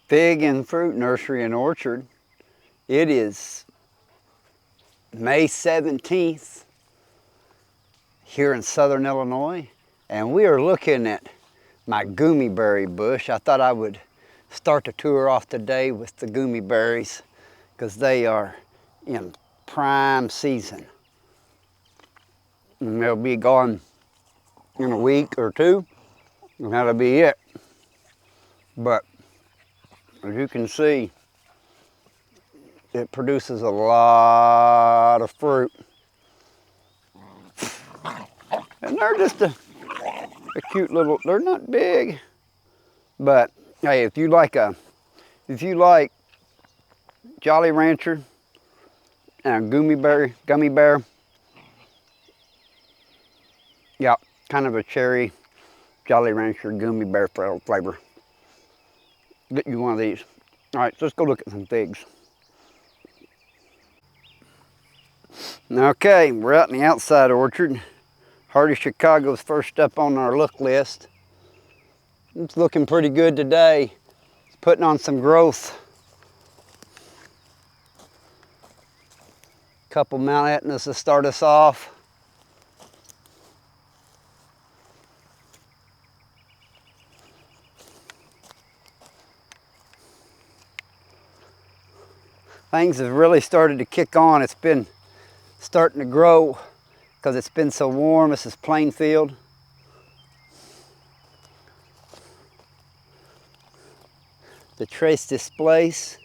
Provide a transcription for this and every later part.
Fig and Fruit Nursery and Orchard. It is May 17th here in southern Illinois, and we are looking at my gummy berry bush. I thought I would start the tour off today with the gummy berries because they are in prime season. And they'll be gone in a week or two, and that'll be it. But as you can see, it produces a lot of fruit. And they're just a cute little, they're not big, but hey, if you like Jolly Rancher and gummy bear, yeah, kind of a cherry Jolly Rancher gummy bear flavor. Get you one of these. All right, so let's go look at some figs. Okay, we're out in the outside orchard. Hardy Chicago's first up on our look list. It's looking pretty good today. It's putting on some growth. Couple Mount Etnas to start us off. Things have really started to kick on. It's been starting to grow because it's been so warm. This is Plainfield. The Trace Displace.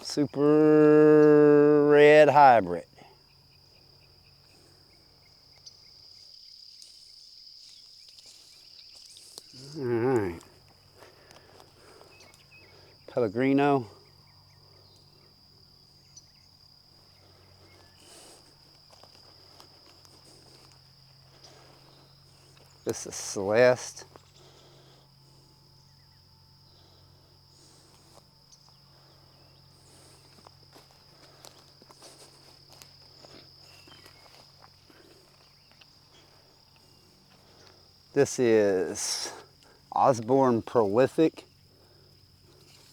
Super Red Hybrid. All right. Pellegrino. This is Celeste. This is Osborne Prolific.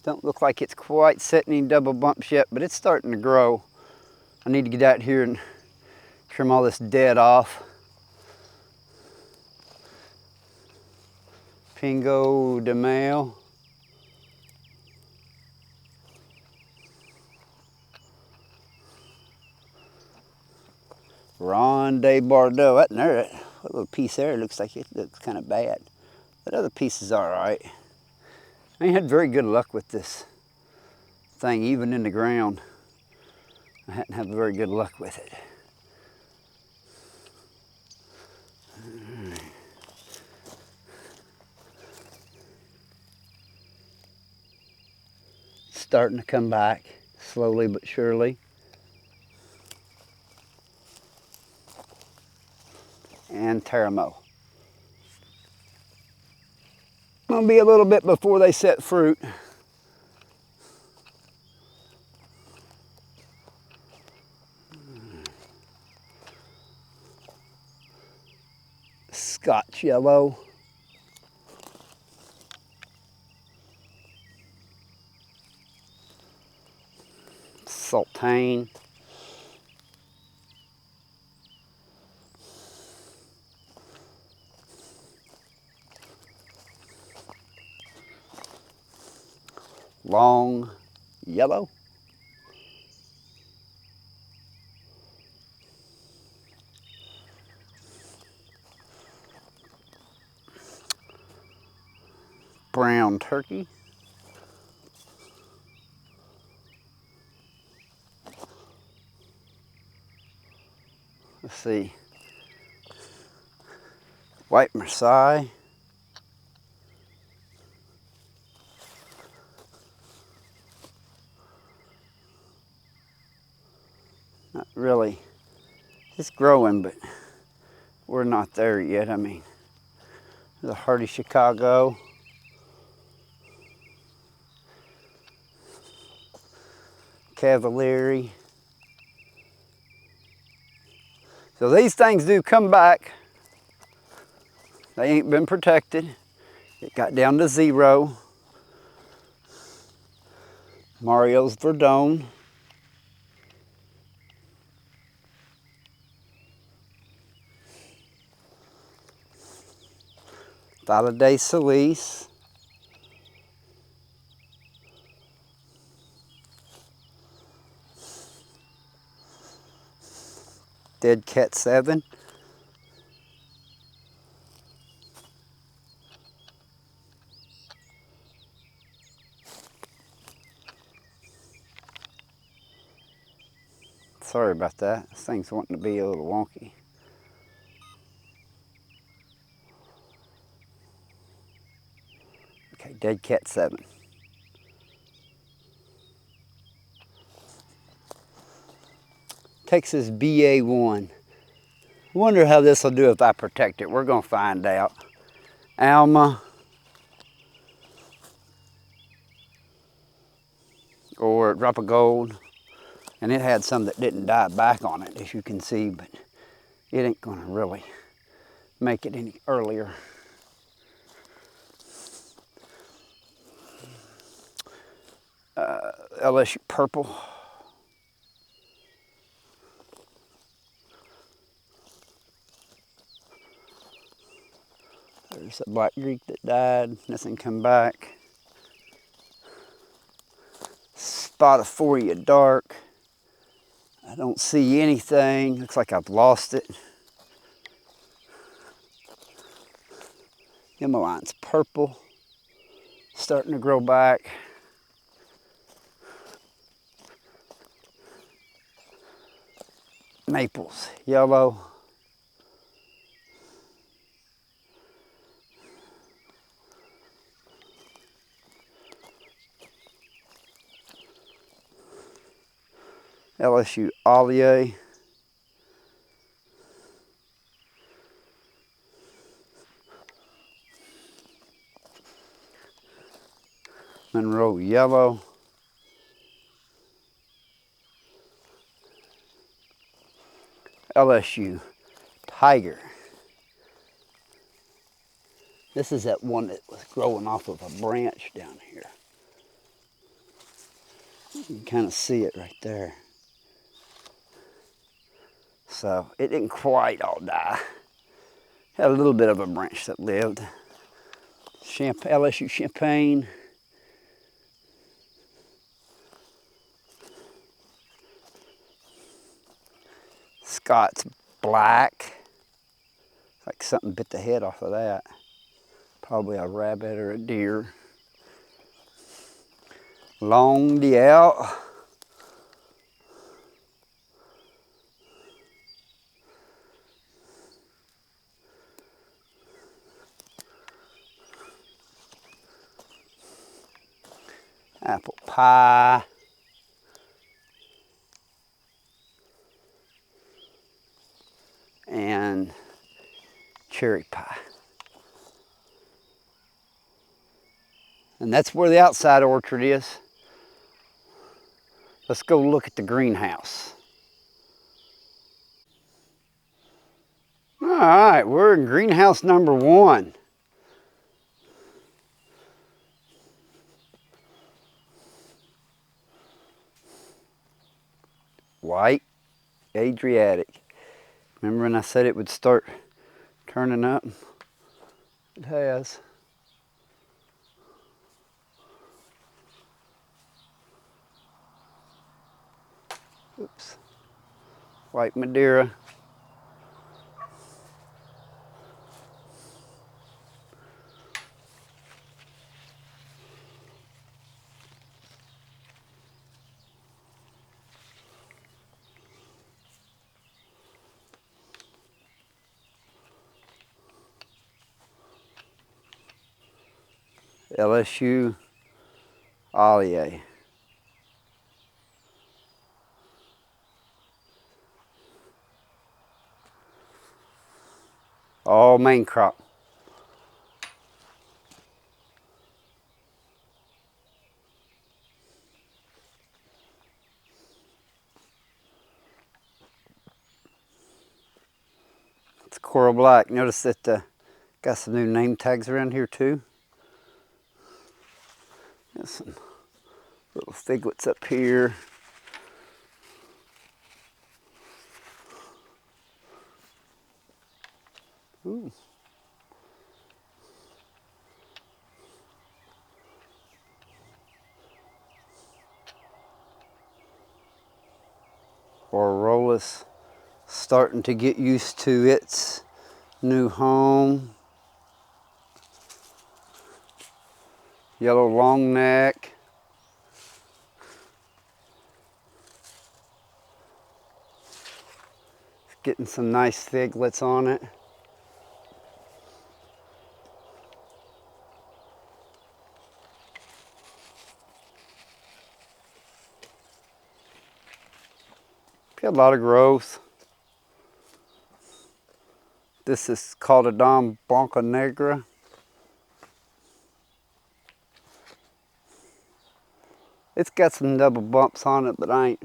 Don't look like it's quite setting any double bumps yet, but it's starting to grow. I need to get out here and trim all this dead off. Pingo de Mayo. Ronde Bordeaux. That little piece there looks like it looks kind of bad. That other piece is all right. I ain't had very good luck with this thing, even in the ground. I hadn't had very good luck with it. Starting to come back, slowly but surely. And Teramo. Gonna be a little bit before they set fruit. Scotch yellow. Sultane. Long yellow. Brown turkey. Let's see. White Marseille. Not really. It's growing, but we're not there yet. I mean, the Hardy Chicago. Cavalieri. So these things do come back They ain't been protected. It got down to 0. Mario's Verdone. Valade Solis. Dead Cat 7. Sorry about that. This thing's wanting to be a little wonky. Okay, Dead Cat 7. Texas BA1. Wonder how this will do if I protect it. We're going to find out. Alma. Or Drop of Gold. And it had some that didn't die back on it, as you can see, but it ain't going to really make it any earlier. LSU Purple. There's a Black Greek that died. Nothing come back. Spotaphoria Dark. I don't see anything. Looks like I've lost it. Himmeline's Purple. Starting to grow back. Maples Yellow. LSU Ollier. Monroe Yellow. LSU Tiger. This is that one that was growing off of a branch down here. You can kind of see it right there. So it didn't quite all die. Had a little bit of a branch that lived. LSU Champagne. Scott's Black. Like something bit the head off of that. Probably a rabbit or a deer. Long Diel. Apple Pie. And Cherry Pie. And that's where the outside orchard is. Let's go look at the greenhouse. All right, we're in greenhouse number 1. White Adriatic. Remember when I said it would start turning up? It has. Oops. White Madeira. LSU Ollier. All main crop. It's coral black. Notice that the Got some new name tags around here too. Got some little figlets up here. Ooh. Aurora's starting to get used to its new home. Yellow long neck. Getting some nice figlets on it. Got a lot of growth. This is called a Dom Blanca Negra. It's got some double bumps on it, but I ain't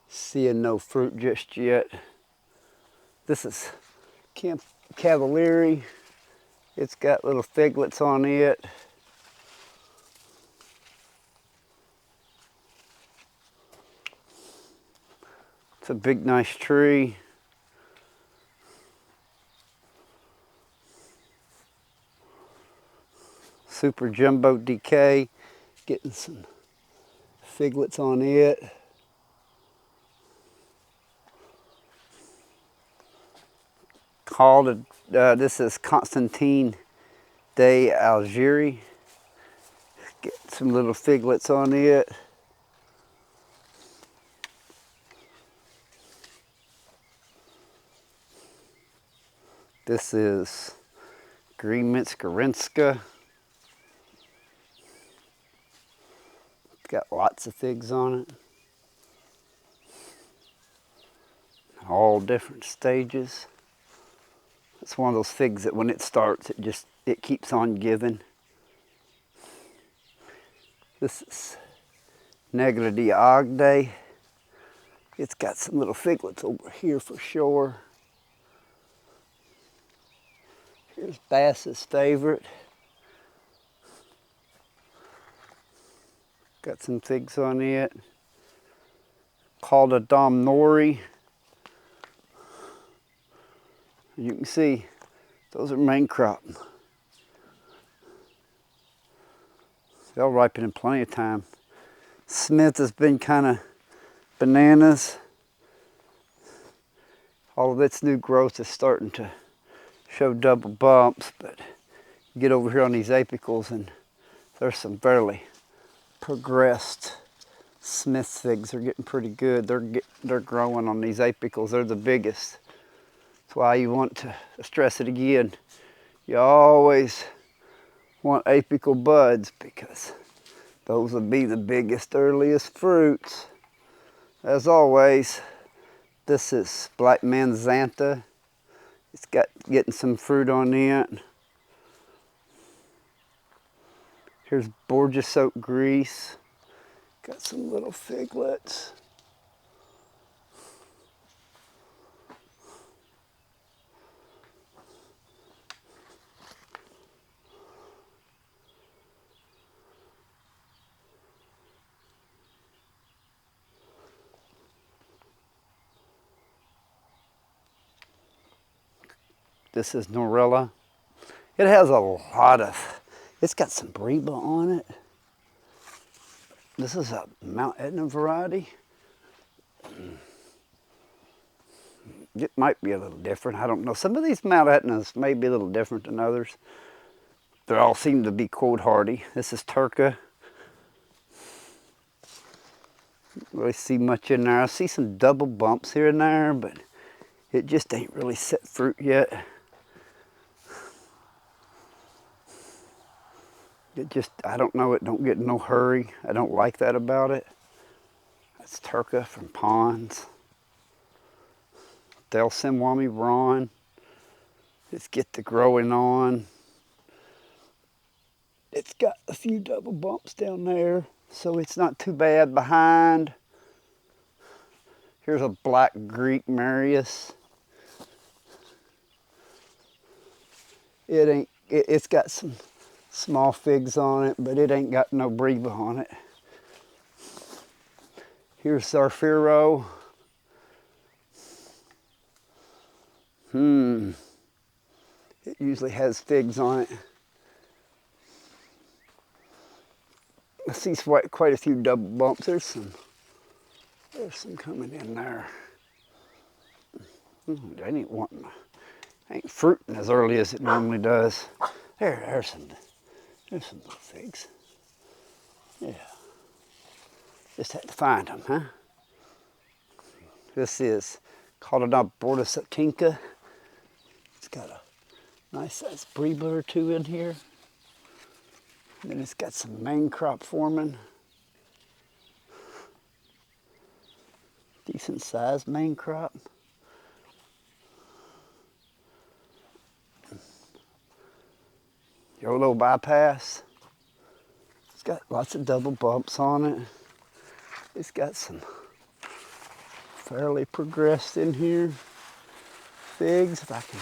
seeing no fruit just yet. This is Camp Cavalieri. It's got little figlets on it. It's a big, nice tree. Super Jumbo Decay, getting some figlets on it. This is Constantine de Algérie. Get some little figlets on it. This is Green Minskarinska. It's got lots of figs on it. All different stages. It's one of those figs that when it starts, it keeps on giving. This is Negra de Agde. It's got some little figlets over here for sure. Here's Bass's favorite. Got some figs on it. Called a Dom Nori. You can see those are main crop. They'll ripen in plenty of time. Smith has been kind of bananas. All of its new growth is starting to show double bumps, but you get over here on these apicals and there's some fairly progressed Smith figs. They're getting pretty good. They're growing on these apicals. They're the biggest. That's why you want to stress it again. You always want apical buds because those will be the biggest, earliest fruits. As always, this is Black Manzanta. It's getting some fruit on it. Here's Borgia Soap Grease. Got some little figlets. This is Norella. It has a lot of, it's got some Breba on it. This is a Mount Etna variety. It might be a little different, I don't know. Some of these Mount Etnas may be a little different than others. They all seem to be cold hardy. This is Turca. Don't really see much in there. I see some double bumps here and there, but it just ain't really set fruit yet. It just, I don't know, it don't get no hurry. I don't like that about it. That's Turca from Ponds. Del Simwami Ron. Let's get the growing on. It's got a few double bumps down there, so it's not too bad behind. Here's a Black Greek Marius. It's got some small figs on it, but it ain't got no breva on it. Here's Sarfiro. It usually has figs on it. I see quite a few double bumps. There's some coming in there. They ain't fruiting as early as it normally does. There's some little figs. Yeah. Just had to find them, huh? This is called a mt.enta. It's got a nice size breva or two in here. And then it's got some main crop forming. Decent sized main crop. YOLO bypass. It's got lots of double bumps on it. It's got some fairly progressed in here figs, if I can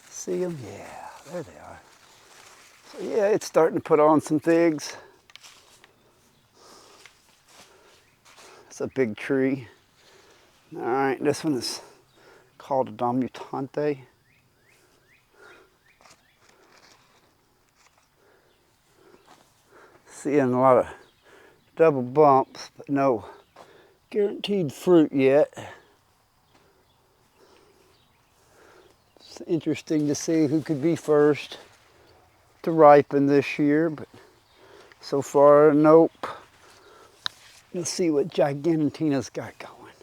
see them. Yeah, there they are. So yeah, it's starting to put on some figs. It's a big tree. All right, this one is called a mt.enta. Seeing a lot of double bumps, but no guaranteed fruit yet. It's interesting to see who could be first to ripen this year, but so far, nope. Let's see what Gigantina's got going.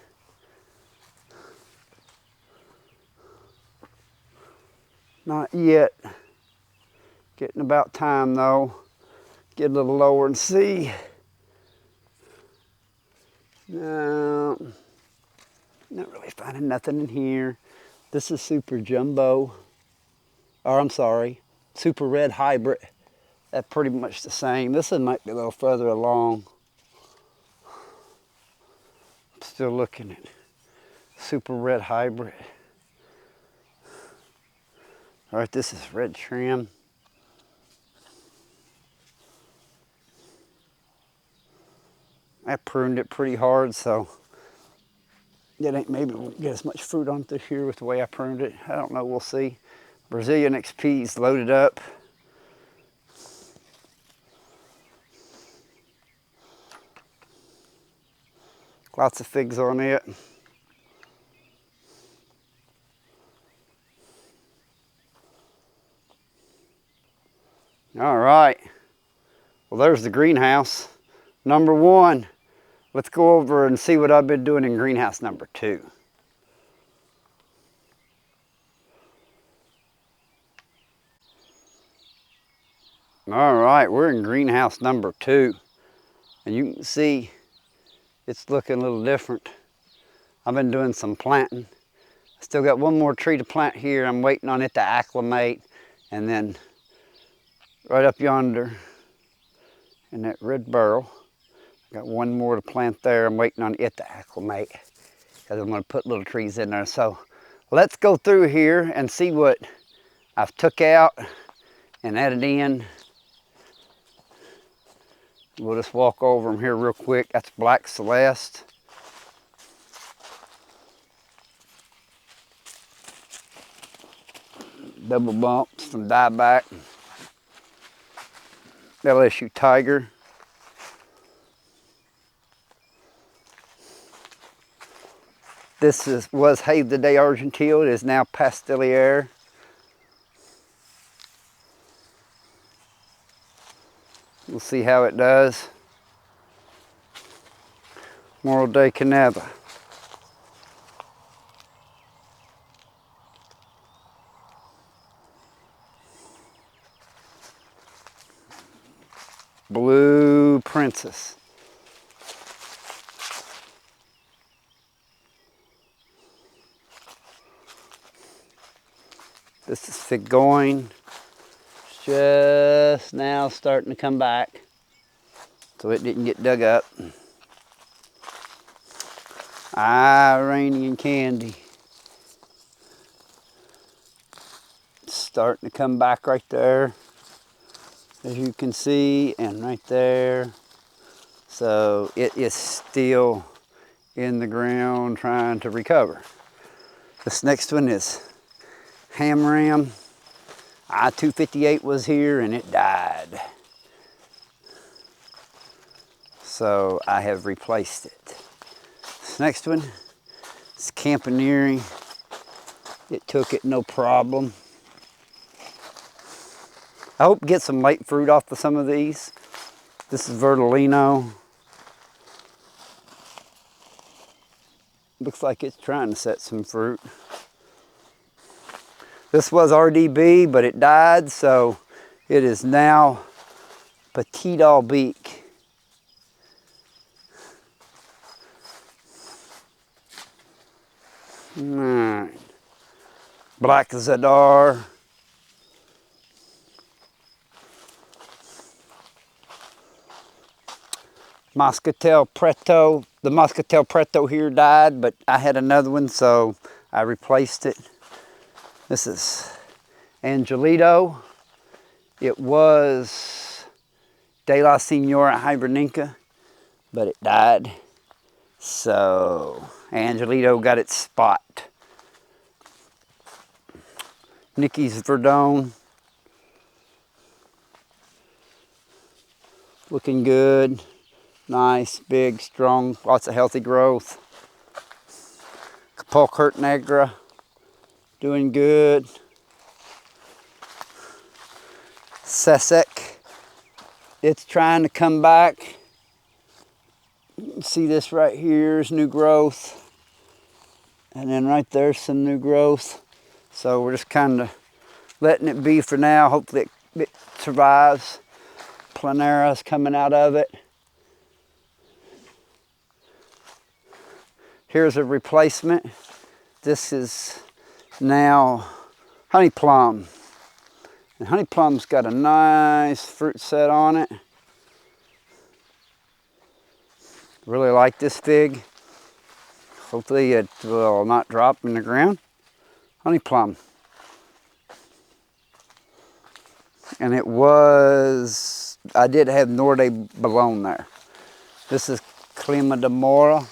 Not yet. Getting about time though. Get a little lower and see. No, not really finding nothing in here. This is super jumbo. Or I'm sorry, super red hybrid. That's pretty much the same. This one might be a little further along. I'm still looking at super red hybrid. All right, this is red trim. I pruned it pretty hard, so maybe won't get as much fruit on it this year with the way I pruned it. I don't know, we'll see. Brazilian XP's loaded up. Lots of figs on it. All right, well there's the greenhouse, number 1. Let's go over and see what I've been doing in greenhouse number 2. All right, we're in greenhouse number 2. And you can see it's looking a little different. I've been doing some planting. I still got one more tree to plant here. I'm waiting on it to acclimate. And then right up yonder in that red barrel, got one more to plant there. I'm waiting on it to acclimate because I'm going to put little trees in there. So let's go through here and see what I've took out and added in. We'll just walk over them here real quick. That's Black Celeste. Double bumps from dieback. LSU Tiger. This was Have the Day Argentile. It is now Pastelier. We'll see how it does. Moral de Caneva. Blue Princess. This is Figoin. It's just now starting to come back, so it didn't get dug up. Iranian Candy. starting to come back right there, as you can see, and right there. So it is still in the ground trying to recover. This next one is ham ram. I-258 was here and it died. So I have replaced it. This next one is Campaneering. It took it no problem. I hope to get some late fruit off of some of these. This is Vertolino. Looks like it's trying to set some fruit. This was RDB, but it died, so it is now Petit Albique. All right. Black Zadar. Moscatel Preto. The Moscatel Preto here died, but I had another one, so I replaced it. This is Angelito. It was De La Senora Hibernica, but it died. So Angelito got its spot. Nicky's Verdone. Looking good. Nice, big, strong, lots of healthy growth. Capulcurt Negra, doing good. Sesek, it's trying to come back. You can see this right here is new growth. And then right there's some new growth. So we're just kind of letting it be for now. Hopefully it survives. Planera's coming out of it. Here's a replacement. This is now Honey Plum. And Honey Plum's got a nice fruit set on it. Really like this fig. Hopefully it will not drop in the ground. Honey Plum. And it was, I did have Norde Ballone there. This is Clima de Mora.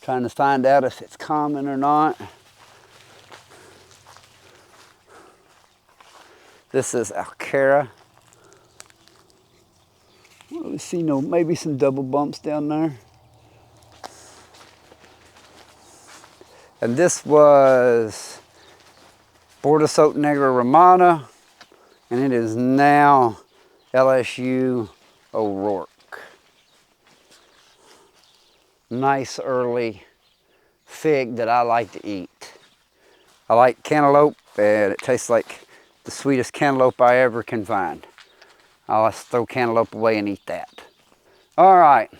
Trying to find out if it's common or not. This is Alcara. Well, we see maybe some double bumps down there. And this was Bordesot Negra Romana, and it is now LSU O'Rourke. Nice early fig that I like to eat. I like cantaloupe, and it tastes like the sweetest cantaloupe I ever can find. I'll just throw cantaloupe away and eat that. All right,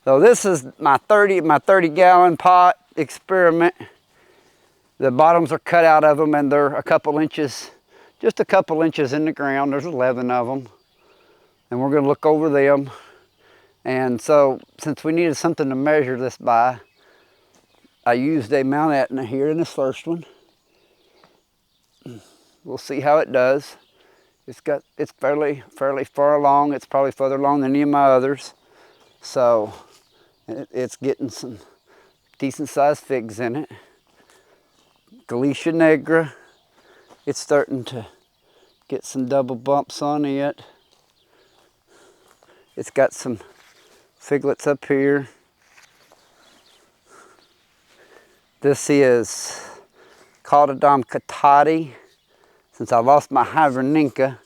so this is my 30 gallon pot experiment. The bottoms are cut out of them and they're a couple inches, just a couple inches in the ground. There's 11 of them. And we're gonna look over them. And so, since we needed something to measure this by, I used a mt.enta here in this first one. We'll see how it does. It's fairly far along. It's probably further along than any of my others. So, it's getting some decent sized figs in it. Galicia Negra, it's starting to get some double bumps on it. It's got some figlets up here. This is Caldodom Catati. Since I lost my Hibernica,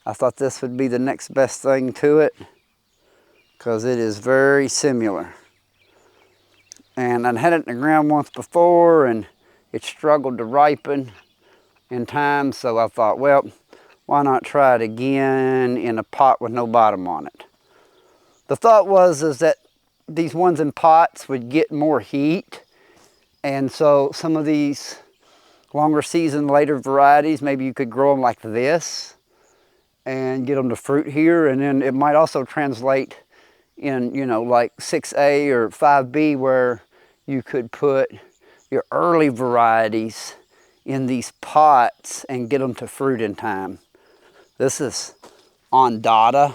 I thought this would be the next best thing to it because it is very similar. And I'd had it in the ground once before and it struggled to ripen in time, so I thought, well, why not try it again in a pot with no bottom on it? The thought was that these ones in pots would get more heat, and so some of these longer season, later varieties, maybe you could grow them like this and get them to fruit here, and then it might also translate in, like 6A or 5B where you could put your early varieties in these pots and get them to fruit in time. This is ondata.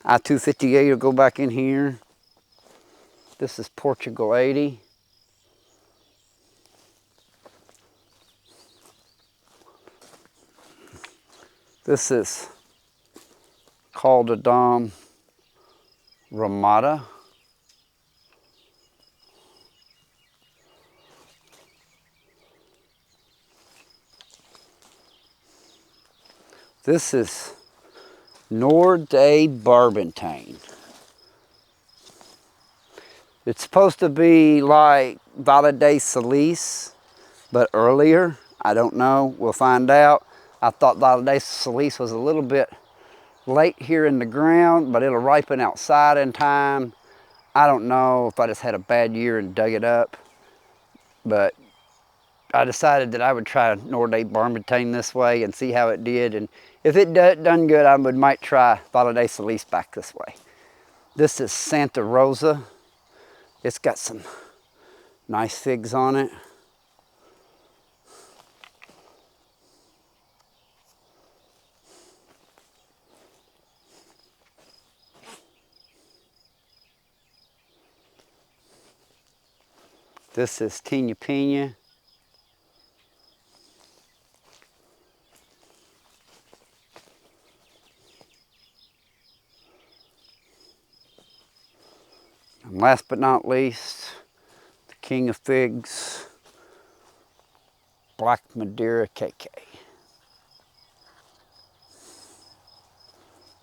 I-258 will go back in here. This is Portugal 80. This is Caldodom Ramada. This is Nord de Barbentane. It's supposed to be like Valle de Solis, but earlier. I don't know. We'll find out. I thought Valle de Solis was a little bit late here in the ground, but it'll ripen outside in time. I don't know if I just had a bad year and dug it up, but I decided that I would try Nord de Barbentane this way and see how it did. And if it done good, I might try Valle de Solis back this way. This is Santa Rosa. It's got some nice figs on it. This is Tina Pina. And last but not least, the king of figs, Black Madeira KK.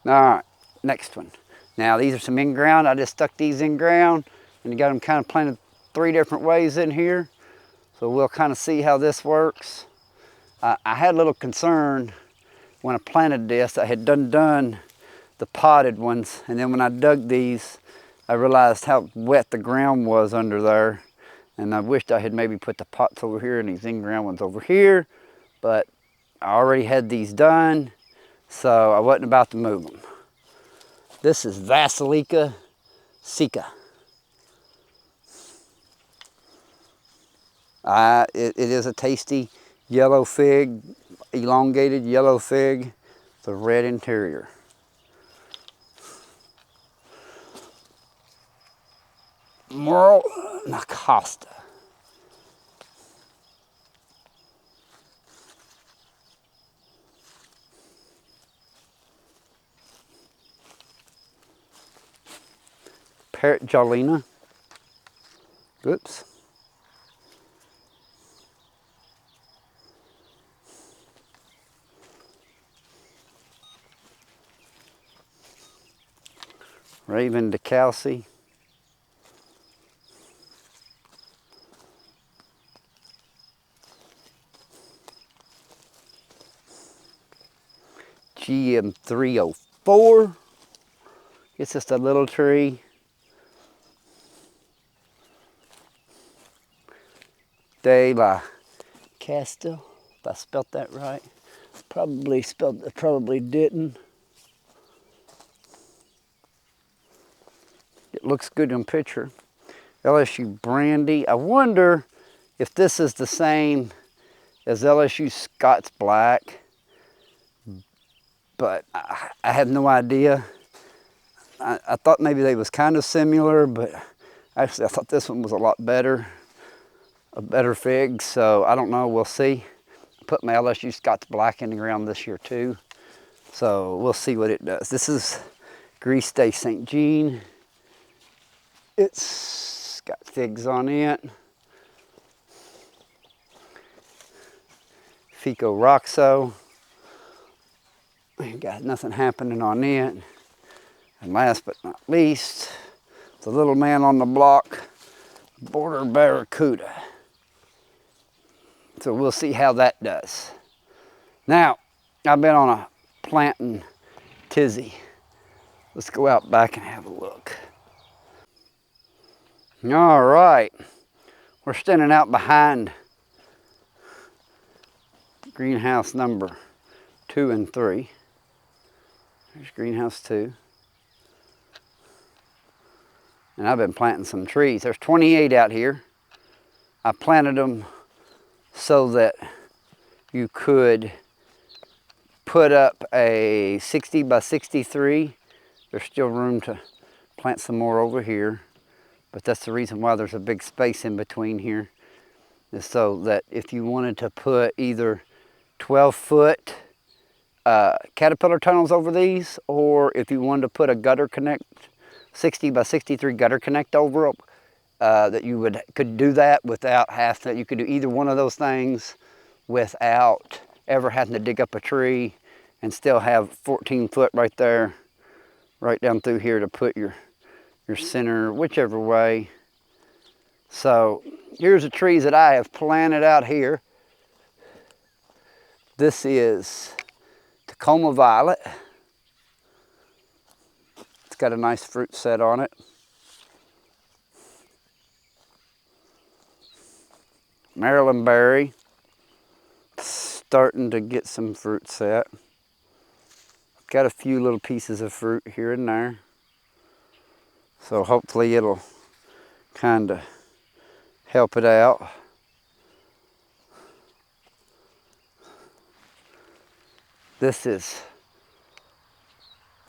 All right, next one. Now these are some in ground. I just stuck these in ground and got them kind of planted 3 different ways in here. So we'll kind of see how this works. I had a little concern when I planted this. I had done the potted ones, and then when I dug these, I realized how wet the ground was under there. And I wished I had maybe put the pots over here and these in-ground ones over here, but I already had these done, so I wasn't about to move them. This is Vassilica Sika. It is a tasty yellow fig, elongated yellow fig with a red interior. Moral Nacosta. Parrot Jolina. Oops. Raven DeCalci. GM304. It's just a little tree. De la Castel, if I spelt that right. Probably didn't. It looks good in picture. LSU Brandy. I wonder if this is the same as LSU Scott's Black, but I have no idea. I thought maybe they was kind of similar, but actually I thought this one was a lot better. A better fig, so I don't know, we'll see. I put my LSU Scott's Black in the ground this year too, so we'll see what it does. This is Gris de St. Jean. It's got figs on it. Fico Roxo. Ain't got nothing happening on it. And last but not least, the little man on the block, Border Barracuda. So we'll see how that does. Now, I've been on a planting tizzy. Let's go out back and have a look. All right, we're standing out behind greenhouse number 2 and 3. There's greenhouse 2. And I've been planting some trees. There's 28 out here. I planted them so that you could put up a 60 by 63. There's still room to plant some more over here, but that's the reason why there's a big space in between here, is so that if you wanted to put either 12-foot caterpillar tunnels over these, or if you wanted to put a gutter connect, 60 by 63 gutter connect over them, that you could do that without having to, you could do either one of those things without ever having to dig up a tree, and still have 14 foot right there, right down through here to put your center, whichever way. So here's the trees that I have planted out here. This is Tacoma Violet. It's got a nice fruit set on it. Maryland berry, starting to get some fruit set. Got a few little pieces of fruit here and there. So hopefully it'll kind of help it out. This is,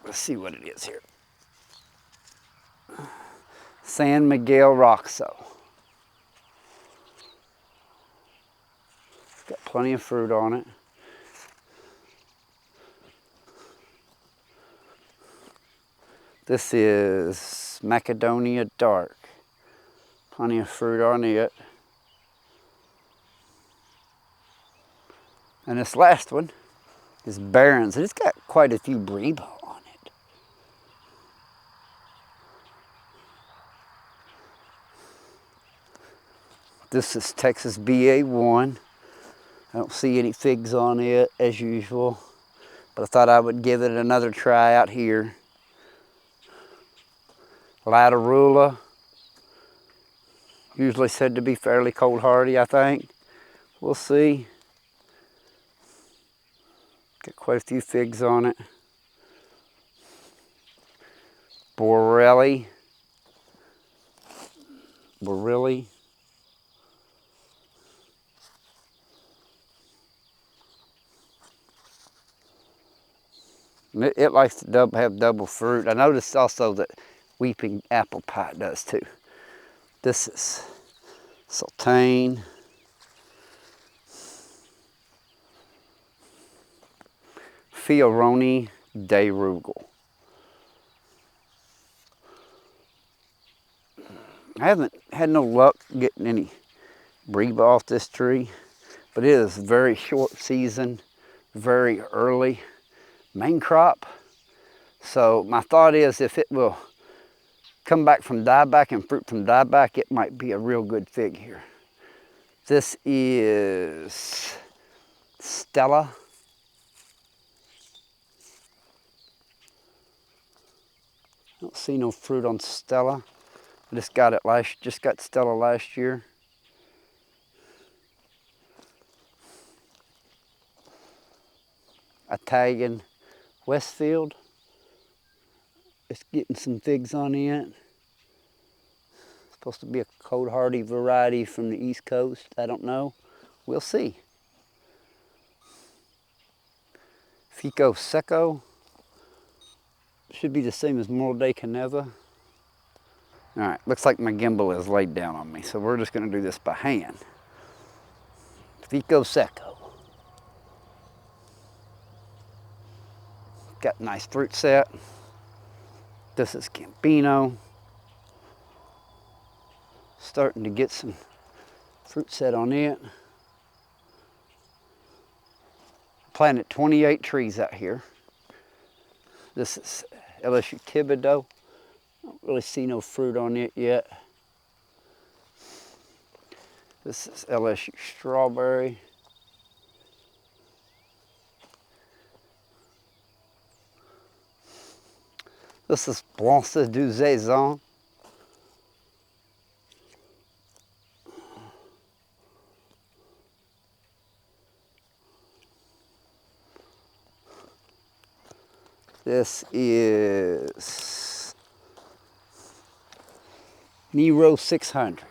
let's see what it is here. San Miguel Roxo. Got plenty of fruit on it. This is Macedonia Dark. Plenty of fruit on it. And this last one is Barron's, and it's got quite a few brebo on it. This is Texas BA1. I don't see any figs on it as usual, but I thought I would give it another try out here. Latarula, usually said to be fairly cold hardy, I think. We'll see. Got quite a few figs on it. Borelli. It likes to have double fruit. I noticed also that weeping apple pie does too. This is Sultane. Fioroni de Rugal. I haven't had no luck getting any brebe off this tree, but it is very short season, very early main crop. So my thought is, if it will come back from dieback and fruit from dieback, it might be a real good fig here. This is Stella. I don't see no fruit on Stella. I just got Stella last year. Italian Westfield. It's getting some figs on it. It's supposed to be a cold hardy variety from the East Coast. I don't know. We'll see. Fico Seco. Should be the same as Moro de Caneva. All right, looks like my gimbal is laid down on me, so we're just gonna do this by hand. Fico Seco. Got a nice fruit set. This is Campino. Starting to get some fruit set on it. Planted 28 trees out here. This is LSU Thibodeau. Don't really see no fruit on it yet. This is LSU Strawberry. This is Blanche du Saison. This is Nero 600.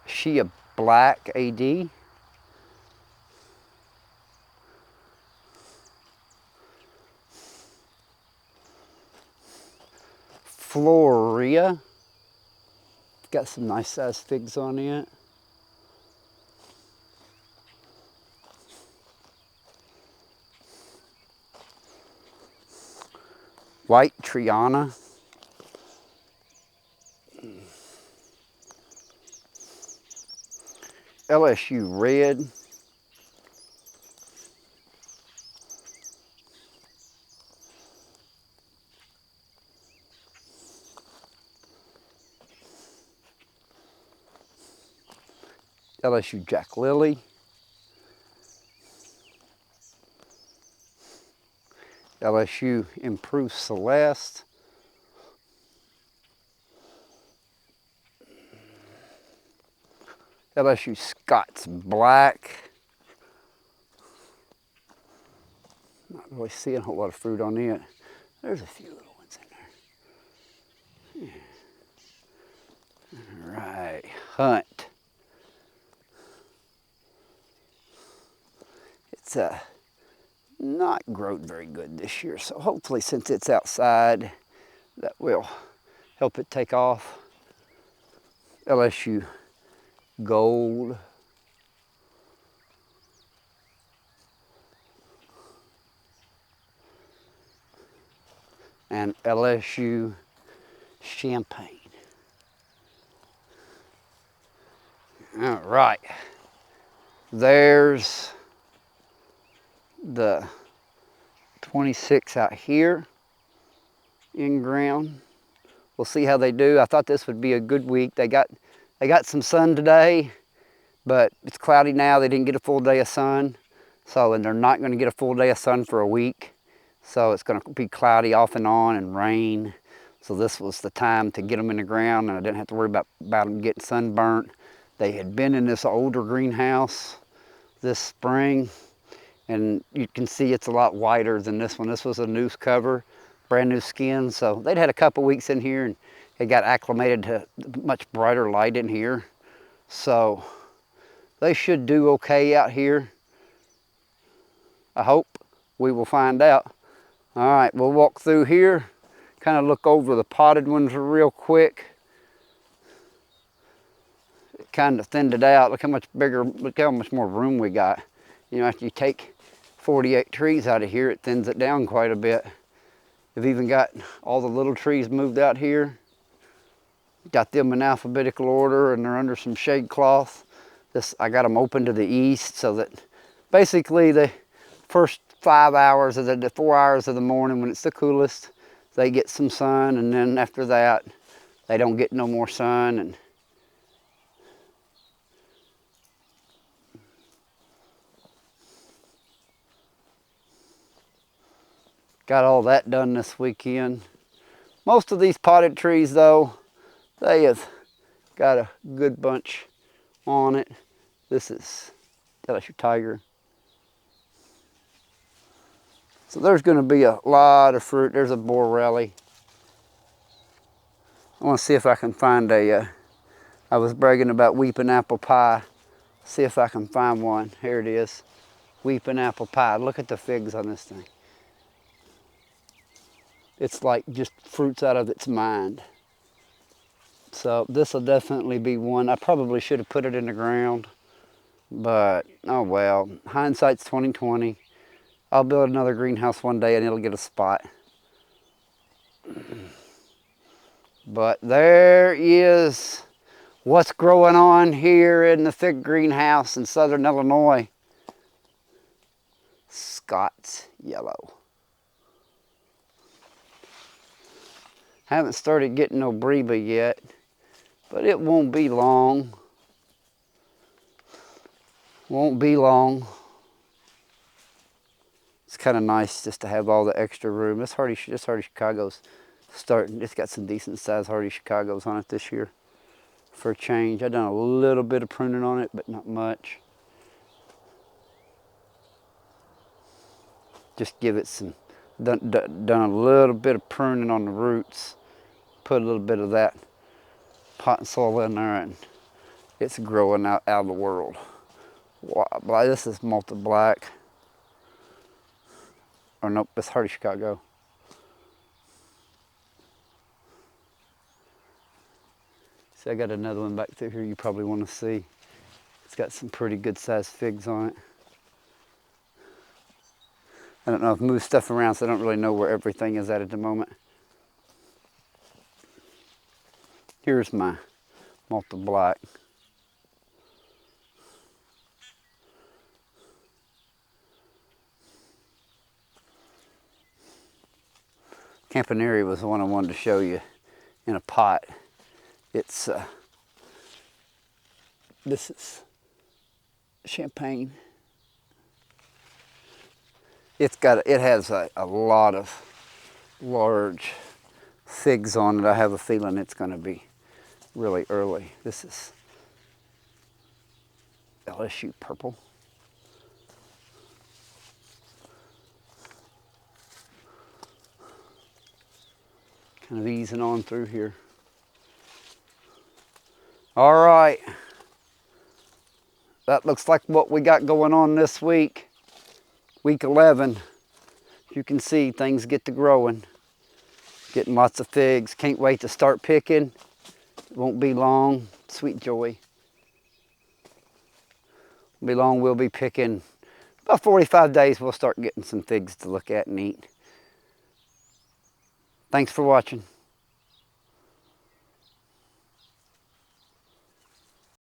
She a black AD. Floria. Got some nice sized figs on it. White Triana. LSU red. LSU Jack Lily. LSU Improved Celeste. LSU Scott's Black. Not really seeing a whole lot of fruit on it. There's a few little ones in there. Yeah. All right, Hunt. It's not grown very good this year, so hopefully since it's outside, that will help it take off. LSU Gold. And LSU Champagne. All right. There's the 26 out here in ground. We'll see how they do. I thought this would be a good week. They got some sun today, but it's cloudy now. They didn't get a full day of sun. So, and they're not going to get a full day of sun for a week. So it's going to be cloudy off and on and rain. So this was the time to get them in the ground, and I didn't have to worry about them getting sunburnt. They had been in this older greenhouse this spring, and you can see it's a lot whiter than this one. This was a noose cover, brand new skin. So they'd had a couple weeks in here, and they got acclimated to much brighter light in here. So they should do okay out here. I hope. We will find out. All right, we'll walk through here, kind of look over the potted ones real quick. It kind of thinned it out. Look how much bigger, look how much more room we got. You know, after you take 48 trees out of here, it thins it down quite a bit. We've even got all the little trees moved out here. Got them in alphabetical order, and they're under some shade cloth. I got them open to the east so that basically the first 5 hours of the 4 hours of the morning when it's the coolest, they get some sun, and then after that, they don't get no more sun. And got all that done this weekend. Most of these potted trees though, they have got a good bunch on it. This is LSU Tiger. So there's going to be a lot of fruit. There's a Borelli. I want to see if I can find I was bragging about weeping apple pie. See if I can find one. Here it is. Weeping apple pie. Look at the figs on this thing. It's like just fruits out of its mind. So this will definitely be one. I probably should have put it in the ground, but oh well. Hindsight's 20/20. I'll build another greenhouse one day and it'll get a spot. But there is what's growing on here in the fig greenhouse in southern Illinois. Scott's Yellow. Haven't started getting no breba yet, but it won't be long. Won't be long. It's kind of nice just to have all the extra room. This Hardy Chicago's starting. It's got some decent sized Hardy Chicago's on it this year for a change. I've done a little bit of pruning on it, but not much. Just give it some, done a little bit of pruning on the roots. Put a little bit of that potting soil in there, and it's growing out of the world. Wow, this is malted black. Or nope, it's Hardy Chicago. See, I got another one back through here you probably want to see. It's got some pretty good sized figs on it. I don't know, I've moved stuff around, so I don't really know where everything is at the moment. Here's my malted black. Campanaria was the one I wanted to show you in a pot. It's, this is champagne. It has a lot of large figs on it. I have a feeling it's going to be really early. This is LSU purple. Kind of easing on through here. All right. That looks like what we got going on this week. Week 11. You can see things get to growing. Getting lots of figs. Can't wait to start picking. It won't be long. Sweet joy. Won't be long, we'll be picking. About 45 days we'll start getting some figs to look at and eat. Thanks for watching.